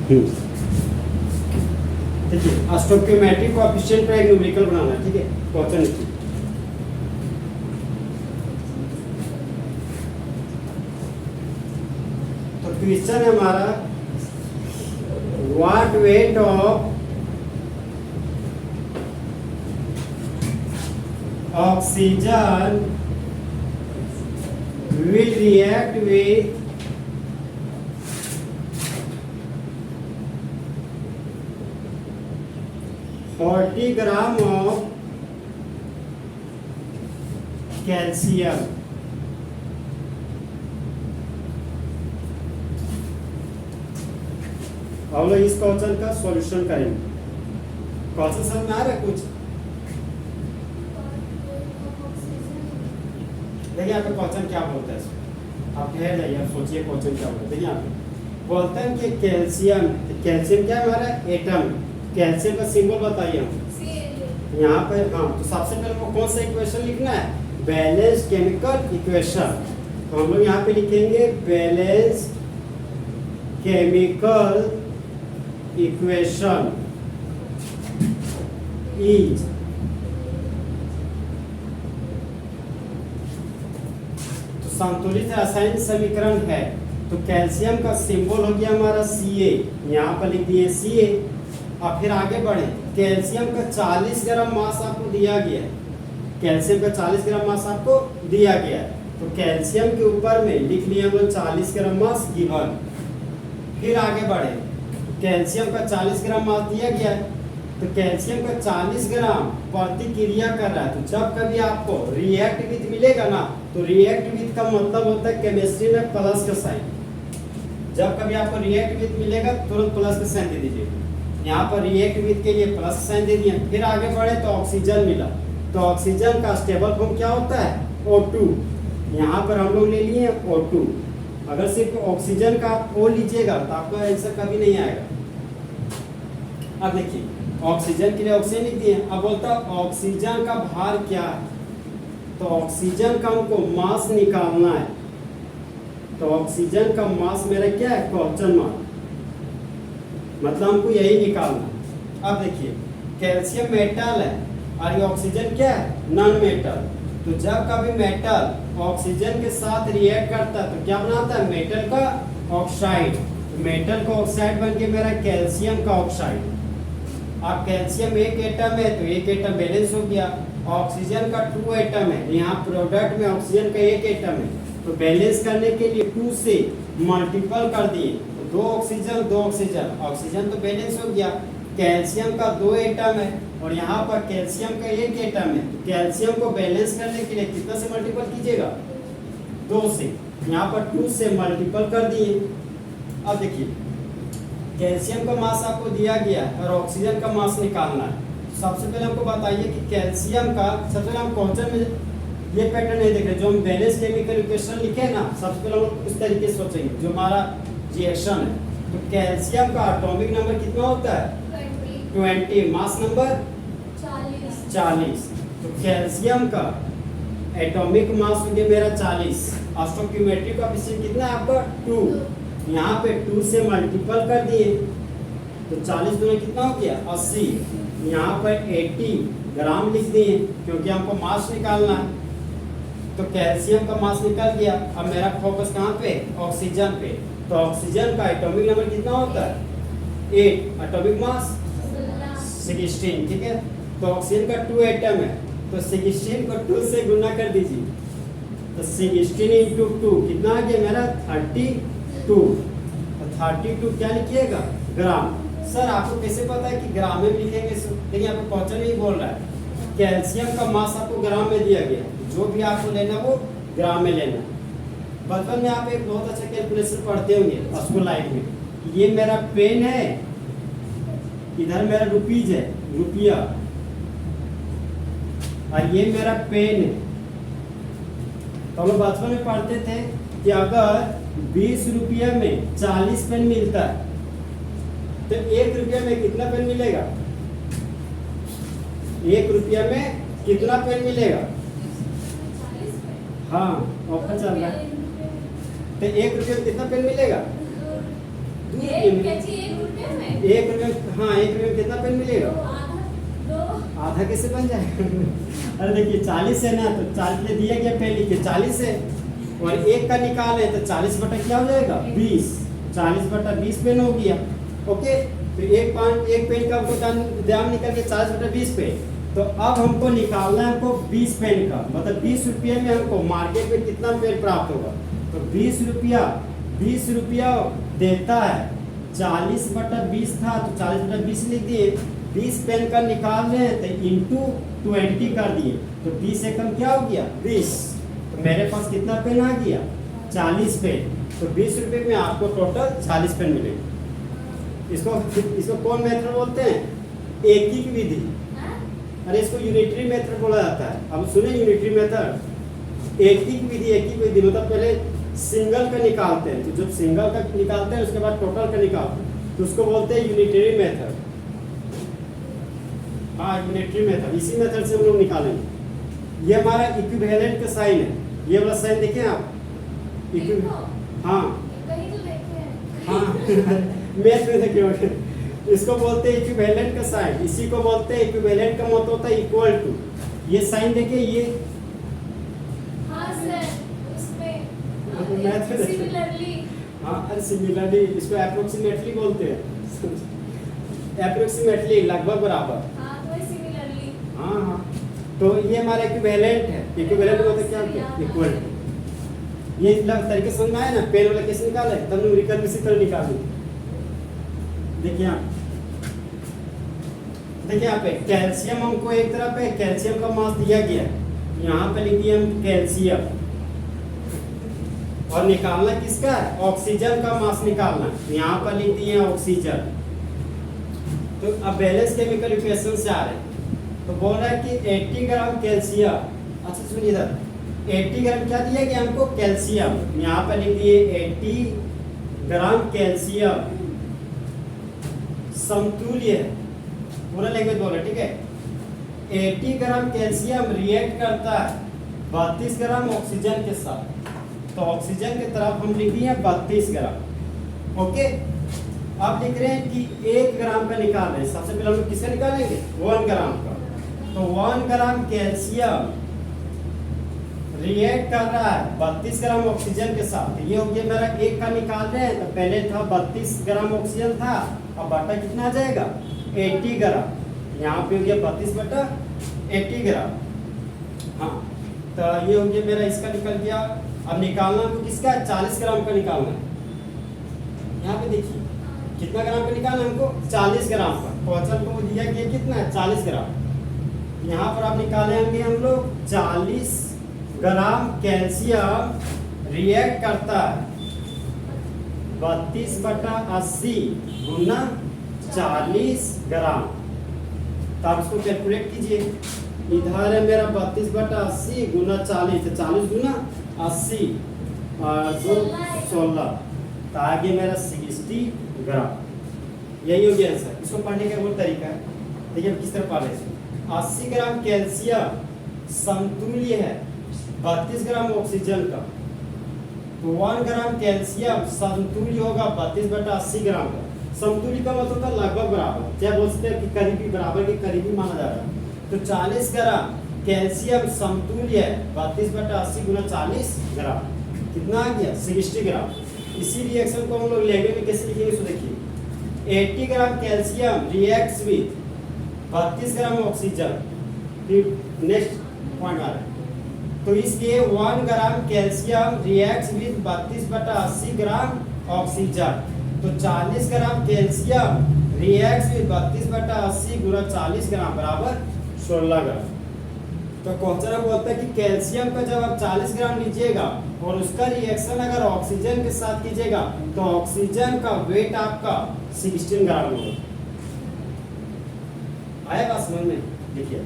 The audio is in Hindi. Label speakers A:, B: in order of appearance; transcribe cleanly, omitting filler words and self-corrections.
A: देखिए स्टोइकियोमेट्रिक कोएफिशिएंट का एक न्यूमेरिकल बनाना है, ठीक है। क्वेश्चन तो क्वेश्चन है हमारा, what weight of oxygen will react with 40 gram of calcium। हम लोग इस क्वेश्चन का सॉल्यूशन करेंगे। क्वेश्चन समझ में आ रहा है कुछ? देखिए यहाँ पे क्वेश्चन क्या बोलता है इसमें, आप ठहर जाइए, आप सोचिए क्वेश्चन क्या बोलता है। देखिए यहाँ पे बोलते हैं कि कैल्शियम, कैल्शियम क्या है हमारा एटम, कैल्शियम का सिंबल बताइए हम यहाँ पे। हाँ, तो सबसे पहले को कौन सा इक्वेशन लिखना है, बैलेंस्ड केमिकल इक्वेशन। तो हम लोग यहाँ पे लिखेंगे बैलेंस्ड केमिकल इक्वेशन इज संतुलित रासायनिक समीकरण है। तो कैल्शियम का सिंबल हो गया हमारा Ca, यहाँ पर लिख दिए Ca। और फिर आगे बढ़े, कैल्शियम का 40 ग्राम मास आपको दिया गया है, कैल्शियम का 40 ग्राम मास आपको दिया गया है। तो कैल्शियम के ऊपर में लिख लिया हम लोग 40 ग्राम मास गिवन। फिर आगे बढ़े, कैल्शियम का 40 ग्राम मास दिया गया है, तो कैल्शियम का 40 ग्राम प्रतिक्रिया कर रहा है। तो जब कभी आपको रिएक्ट विथ मिलेगा ना, तो रिएक्ट विथ का मतलब होता है केमिस्ट्री में प्लस का साइन। जब कभी आपको रिएक्ट विथ मिलेगा तुरंत प्लस का साइन दे दीजिए। यहाँ पर रिएक्ट विथ के लिए प्लस साइन दे दिए। फिर आगे बढ़े तो ऑक्सीजन मिला, तो ऑक्सीजन का स्टेबल फॉर्म क्या होता है, O2। यहाँ पर हम लोग ले लिए O2। अगर सिर्फ ऑक्सीजन का आप O लीजिएगा तो आपका आंसर कभी नहीं आएगा। अब देखिए ऑक्सीजन के लिए ऑक्सीजन लिख दिए। अब बोलता है ऑक्सीजन का भार क्या है, तो ऑक्सीजन का हमको मास निकालना है। तो ऑक्सीजन का मास मेरा क्या है, क्वेश्चन मार्क, मतलब हमको यही निकालना। अब देखिए कैल्शियम मेटल है और ये ऑक्सीजन क्या है, नॉन मेटल। तो जब कभी मेटल ऑक्सीजन के साथ रिएक्ट करता है तो क्या बनाता है, मेटल का ऑक्साइड। मेटल का ऑक्साइड बन के मेरा कैल्शियम का ऑक्साइड। अब कैल्शियम एक एटम है तो एक एटम बैलेंस हो गया। ऑक्सीजन का 2 एटम है, यहाँ प्रोडक्ट में ऑक्सीजन का एक एटम है, तो बैलेंस करने के लिए 2 से मल्टीपल कर दिए, तो 2 ऑक्सीजन 2 ऑक्सीजन, ऑक्सीजन तो बैलेंस हो गया। कैल्शियम का 2 एटम है और यहाँ पर कैल्शियम का एक एटम है, तो कैल्शियम को बैलेंस करने के लिए कितना से मल्टीपल कीजिएगा, 2 से। यहाँ पर 2 से मल्टीपल कर दिए। अब देखिए कैल्शियम का मास आपको दिया गया और ऑक्सीजन का मास निकालना है। सबसे पहले हमको बताइए कि कैल्शियम का, सबसे पहले हम क्वेश्चन में ये पैटर्न नहीं देख रहे, जो हम बैलेंस केमिकल इक्वेशन लिखे ना, सबसे पहले हम उस तरीके से सोचेंगे जो हमारा रिएक्शन है। तो कैल्शियम का एटॉमिक नंबर कितना होता है, 20, मास नंबर 40। तो कैल्शियम का एटॉमिक मास हो गया मेरा 40। स्टोइकियोमेट्रिक कोएफिशिएंट कितना है आपका, 2। यहाँ पे 2 से मल्टीपल कर दिए तो 40 दूनी कितना हो गया, 80। यहाँ पर 80 ग्राम लिख दिए क्योंकि हमको मास निकालना है। तो कैल्शियम का मास निकल गया। अब मेरा फोकस कहाँ पे, ऑक्सीजन पे। तो ऑक्सीजन का एटॉमिक नंबर कितना होता है, 8, एटॉमिक मास 16, ठीक है। तो ऑक्सीजन का 2 एटम है, तो 16 को 2 से गुना कर दीजिए, तो 16 इंटू 2 कितना आ गया मेरा, 32। तो 32 क्या लिखिएगा, ग्राम। सर आपको कैसे पता है कि ग्राम में लिखेंगे, देखिए यहाँ पे क्वेश्चन ही बोल रहा है कैल्शियम का मास आपको ग्राम में दिया गया, जो भी आपको लेना वो ग्राम में लेना। बचपन में आप एक बहुत अच्छा कैलकुलेशन पढ़ते होंगे स्कूल लाइफ में, ये मेरा पेन है, इधर मेरा रुपीज है, रुपया, और ये मेरा पेन है। तो हम लोग बचपन में पढ़ते थे कि अगर 20 रुपया में 40 पेन मिलता है तो 1 रुपया में कितना पेन मिलेगा, 1 रुपया में कितना पेन मिलेगा, हाँ ऑफर चल रहा है। तो 1 रुपया में कितना पेन मिलेगा,
B: एक कैची 1 रुपये में?
A: 1 रुपये, हाँ 1 रुपये में कितना पेन मिलेगा?
B: दो।
A: आधा कैसे बन जाएगा? अरे देखिए 40 है ना, तो 40 में दिया गया पेन लिखिए 40 है, और 1 का निकाले तो 40 बटा क्या हो जाएगा? 20। 40 बटा 20 पेन हो गया। ओके, तो एक पेन का हमको दाम निकल गया 40 बटा 20 पेन। तो अब हमको निकालना है हमको 20 पेन का, मतलब 20 रुपये में हमको मार्केट में कितना पेन प्राप्त होगा? तो 20 रुपया देता है, 40 बटा 20 था तो 40 बटा 20 लिख दिए। 20 पेन का निकाल रहे हैं तो इंटू 20 कर दिए, तो 20 एकम क्या हो गया? 20। तो मेरे पास कितना पेन आ गया? 40 पेन। तो 20 रुपये में आपको टोटल 40 पेन मिलेगा। इसको कौन मेथड बोलते हैं? एकीक विधि। अरे इसको यूनिटरी मेथड बोला जाता है। अब सुने यूनिटरी मेथड। एकीक विधि मतलब पहले सिंगल का निकालते हैं, तो जब सिंगल का निकालते हैं उसके बाद टोटल का निकालते हैं, तो उसको बोलते हैं यूनिटरी मेथड। हाँ, यूनिटरी मेथड, इसी मेथड से हम लोग निकालेंगे। ये हमारा इक्विवेलेंट का साइन है, ये वाला साइन देखें आप। हाँ
B: कहीं तो देखे हैं।
A: हाँ मैथ में देखिए, इसको बोलते हैं इक्विवेलेंट का साइन। इसी को बोलते हैं इक्विवेलेंट का मतलब होता है इक्वल टू। ये साइन देखिए, ये
B: हाँ सर, उसमें
A: मैथ में देखिए।
B: सिमिलरली।
A: हाँ, अरे सिमिलरली, इसको अप्रोक्सीमेटली बोलते हैं। अप्रोक्सीमेटली, लगभग बराबर।
B: हाँ, तो सिमिलरली।
A: हाँ, तो ये हमारा इक्विवेलेंट है। इक्विवेलेंट मतलब क्या होता है? Equal to. ये तरीके समझ में आया ना? पेन वाला कैसे निकाला है, तब न्यूमेरिकल इसी तरह निकालेंगे। देखिए यहाँ पे कैल्शियम हमको एक तरफ है, कैल्शियम का मास दिया गया है, यहाँ पे लिख दिया हम कैल्शियम, और निकालना किसका है? ऑक्सीजन का मास निकालना, यहाँ पर लिख दिए ऑक्सीजन। तो अब बैलेंस केमिकल इक्वेशन से आ रहे हैं, तो बोल रहा है कि 80 ग्राम कैल्शियम। अच्छा सुनिए इधर, 80 ग्राम क्या दिया गया हमको? कैल्शियम। यहाँ पर लिख दिए 80 ग्राम कैल्शियम समतुल्य है, पूरा लैंग्वेज बोलो, ठीक है। 80 ग्राम कैल्शियम रिएक्ट करता है 32 ग्राम ऑक्सीजन के साथ, तो ऑक्सीजन की तरफ हम लिख दिए 32 ग्राम। ओके, अब लिख रहे हैं कि 1 ग्राम का निकाल रहे हैं। सबसे पहले हम लोग किसका निकालेंगे? 1 ग्राम का। तो 1 ग्राम कैल्शियम रिएक्ट कर रहा है 32 ग्राम ऑक्सीजन के साथ। ये हो गया मेरा 1 का निकाल रहे हैं, तो पहले था 32 ग्राम ऑक्सीजन था, अब बटा कितना आ जाएगा? 80 ग्राम। यहाँ पे हो गया 32 बटा 80 ग्राम। हाँ, तो ये हो गया मेरा, इसका निकल गया। अब निकालना हमको किसका? 40 ग्राम का निकालना है। यहाँ पे देखिए कितना ग्राम का निकालना हमको? 40 ग्राम का। क्वेश्चन को दिया गया कितना है? 40 ग्राम। यहाँ पर आप निकाले होंगे हम लोग 40 ग्राम कैल्शियम रिएक्ट करता है 32 बटा 80 गुना 40 ग्राम। तो आप इसको कैलकुलेट कीजिए। इधर है मेरा 32 बटा 80 गुना 40, तो 40 गुना 80 और 16, तो आगे मेरा 60 ग्राम। यही हो गया आंसर। इसको पढ़ने का वो तरीका है, देखिए किस तरह पढ़ रहे हैं। 80 ग्राम कैल्शियम समतुल्य है 32 ग्राम ऑक्सीजन का, तो 1 ग्राम कैल्शियम समतुल्य होगा 32 बटा 80 ग्राम का। समतुल्य का मतलब होता है लगभग बराबर, क्या बोल सकते हैं कि करीबी, बराबर के करीबी माना जा रहा है। तो 40 ग्राम कैल्शियम समतुल्य है 32 बटा 80 गुना 40 ग्राम, कितना आ गया? 60 ग्राम। इसी रिएक्शन को हम लोग लैंग्वेज में कैसे लिखेंगे? तो देखिए 80 ग्राम calcium reacts with 32 gram oxygen. फिर नेक्स्ट पॉइंट आ रहा है, तो इसलिए 1 ग्राम कैल्शियम रिएक्ट्स विद 32 बटा 80 ग्राम ऑक्सीजन। तो 40 ग्राम कैल्शियम रिएक्ट्स विद 32 बटा 80 गुना 40 ग्राम बराबर 16 ग्राम। तो क्वेश्चन बोलता है कि कैल्शियम का जब आप 40 ग्राम लीजिएगा और उसका रिएक्शन अगर ऑक्सीजन के साथ कीजिएगा तो ऑक्सीजन का वेट आपका 16 ग्राम होगा। आया बात समझ में? देखिए